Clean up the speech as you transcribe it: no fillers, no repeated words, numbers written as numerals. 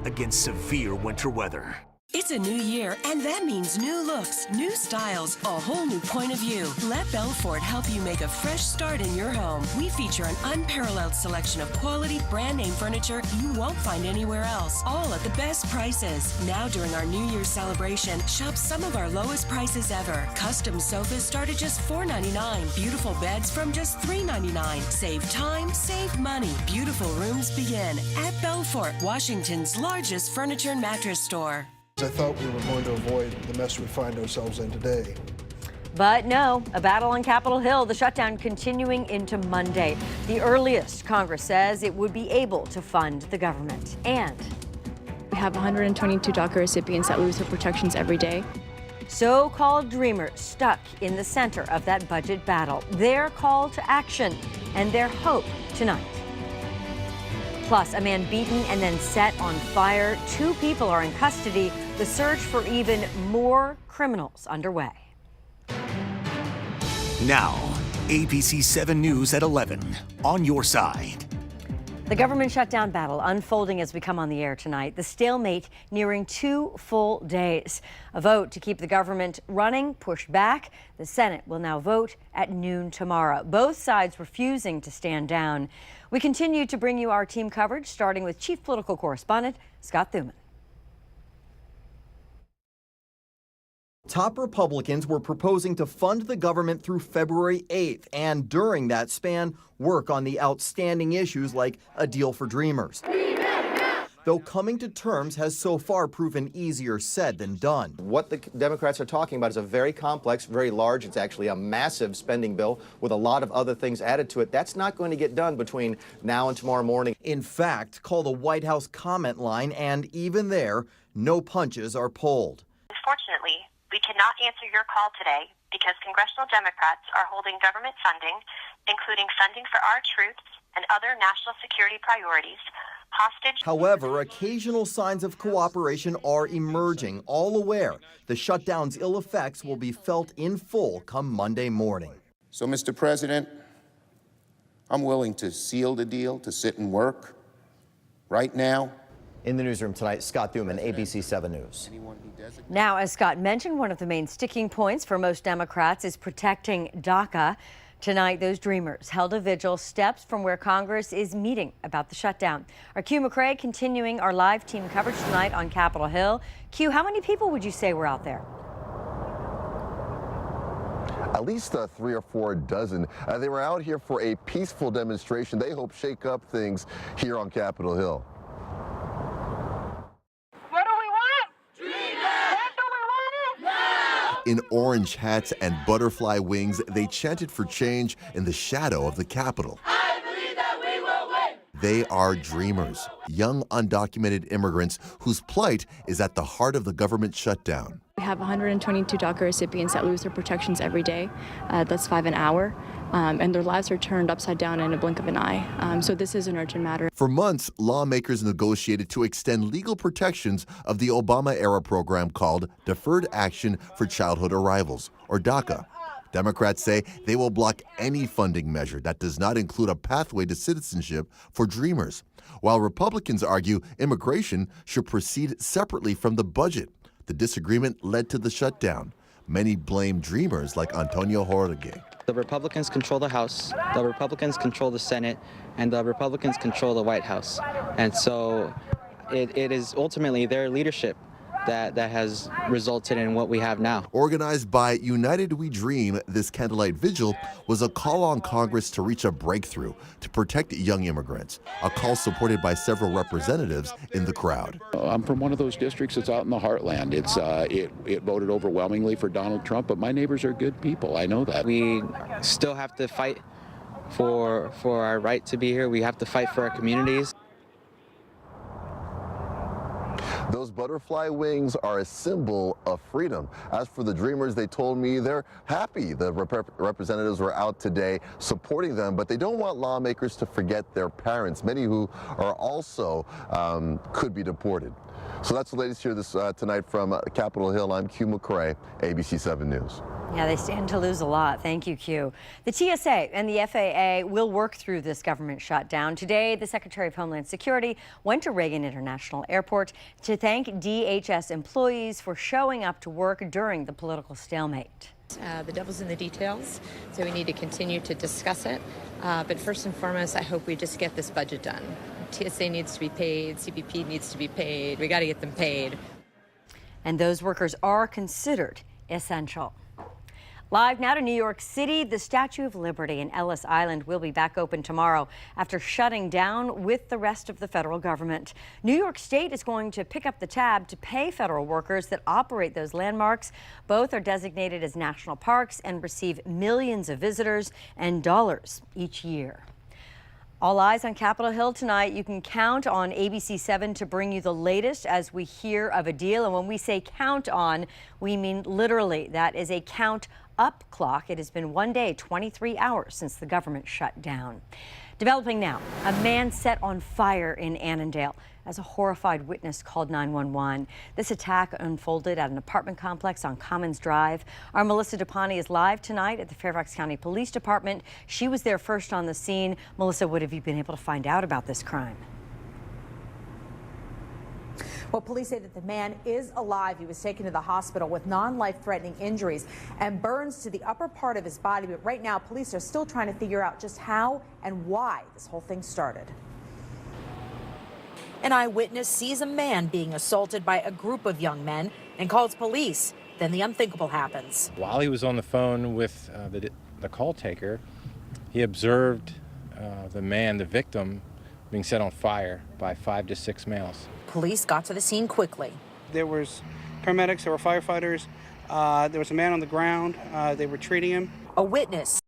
against severe winter weather. It's a new year, and that means new looks, new styles, a whole new point of view. Let Belfort help you make a fresh start in your home. We feature an unparalleled selection of quality, brand-name furniture you won't find anywhere else, all at the best prices. Now during our New Year's celebration, shop some of our lowest prices ever. Custom sofas start at just $4.99. Beautiful beds from just $3.99. Save time, save money. Beautiful rooms begin at Belfort, Washington's largest furniture and mattress store. I thought we were going to avoid the mess we find ourselves in today. But no, a battle on Capitol Hill, the shutdown continuing into Monday. The earliest Congress says it would be able to fund the government. And we have 122 DACA recipients that lose their protections every day. So-called dreamers stuck in the center of that budget battle. Their call to action and their hope tonight. Plus, a man beaten and then set on fire. 2 people are in custody. The search for even more criminals underway. Now, ABC 7 News at 11, on your side. The government shutdown battle unfolding as we come on the air tonight. The stalemate nearing 2 full days. A vote to keep the government running pushed back. The Senate will now vote at noon tomorrow. Both sides refusing to stand down. We continue to bring you our team coverage, starting with Chief Political Correspondent Scott Thuman. Top Republicans were proposing to fund the government through February 8th, and during that span, work on the outstanding issues like a deal for dreamers. Though coming to terms has so far proven easier said than done. What the Democrats are talking about is a very complex, very large, it's actually a massive spending bill with a lot of other things added to it. That's not going to get done between now and tomorrow morning. In fact, call the White House comment line, and even there, no punches are pulled. Unfortunately, we cannot answer your call today because congressional Democrats are holding government funding, including funding for our troops and other national security priorities, hostage. However, occasional signs of cooperation are emerging, all aware the shutdown's ill effects will be felt in full come Monday morning. So, Mr. President, I'm willing to seal the deal, to sit and work right now. In the newsroom tonight, Scott Thuman, ABC 7 News. Now, as Scott mentioned, one of the main sticking points for most Democrats is protecting DACA. Tonight, those dreamers held a vigil steps from where Congress is meeting about the shutdown. Our Q McCrae continuing our live team coverage tonight on Capitol Hill. Q, how many people would you say were out there? At least 3 or 4 dozen. They were out here for a peaceful demonstration. They hope shake up things here on Capitol Hill. In orange hats and butterfly wings, they chanted for change in the shadow of the Capitol. I believe that we will win. They are dreamers, young undocumented immigrants whose plight is at the heart of the government shutdown. We have 122 DACA recipients that lose their protections every day. That's 5 an hour. And their lives are turned upside down in a blink of an eye. So this is an urgent matter. For months, lawmakers negotiated to extend legal protections of the Obama-era program called Deferred Action for Childhood Arrivals, or DACA. Democrats say they will block any funding measure that does not include a pathway to citizenship for dreamers, while Republicans argue immigration should proceed separately from the budget. The disagreement led to the shutdown. Many blame dreamers like Antonio Jorge. The Republicans control the House, the Republicans control the Senate, and the Republicans control the White House. And so it is ultimately their leadership that has resulted in what we have now. Organized by United We Dream, this candlelight vigil was a call on Congress to reach a breakthrough to protect young immigrants, a call supported by several representatives in the crowd. I'm from one of those districts that's out in the heartland. It voted overwhelmingly for Donald Trump, but my neighbors are good people. I know that. We still have to fight for our right to be here. We have to fight for our communities. Those butterfly wings are a symbol of freedom. As for the dreamers, they told me they're happy the representatives were out today supporting them, but they don't want lawmakers to forget their parents, many who are also could be deported. So that's the latest here tonight from Capitol Hill. I'm Q McCrae, ABC 7 News. Yeah, they stand to lose a lot. Thank you, Q. The TSA and the FAA will work through this government shutdown. Today, the Secretary of Homeland Security went to Reagan International Airport to thank DHS employees for showing up to work during the political stalemate. The devil's in the details, so we need to continue to discuss it. But first and foremost, I hope we just get this budget done. TSA needs to be paid, CBP needs to be paid. We got to get them paid. And those workers are considered essential. Live now to New York City, the Statue of Liberty in Ellis Island will be back open tomorrow after shutting down with the rest of the federal government. New York State is going to pick up the tab to pay federal workers that operate those landmarks. Both are designated as national parks and receive millions of visitors and dollars each year. All eyes on Capitol Hill tonight. You can count on ABC 7 to bring you the latest as we hear of a deal. And when we say count on, we mean literally. That is a count up clock. It has been 1 day, 23 hours since the government shut down. Developing now, a man set on fire in Annandale as a horrified witness called 911. This attack unfolded at an apartment complex on Commons Drive. Our Melissa DePani is live tonight at the Fairfax County Police Department. She was there first on the scene. Melissa, what have you been able to find out about this crime? Well, police say that the man is alive. He was taken to the hospital with non-life-threatening injuries and burns to the upper part of his body. But right now, police are still trying to figure out just how and why this whole thing started. An eyewitness sees a man being assaulted by a group of young men and calls police. Then the unthinkable happens. While he was on the phone with the call taker, he observed the man, the victim, being set on fire by 5 to 6 males. Police got to the scene quickly. There was paramedics, there were firefighters, there was a man on the ground, they were treating him. A witness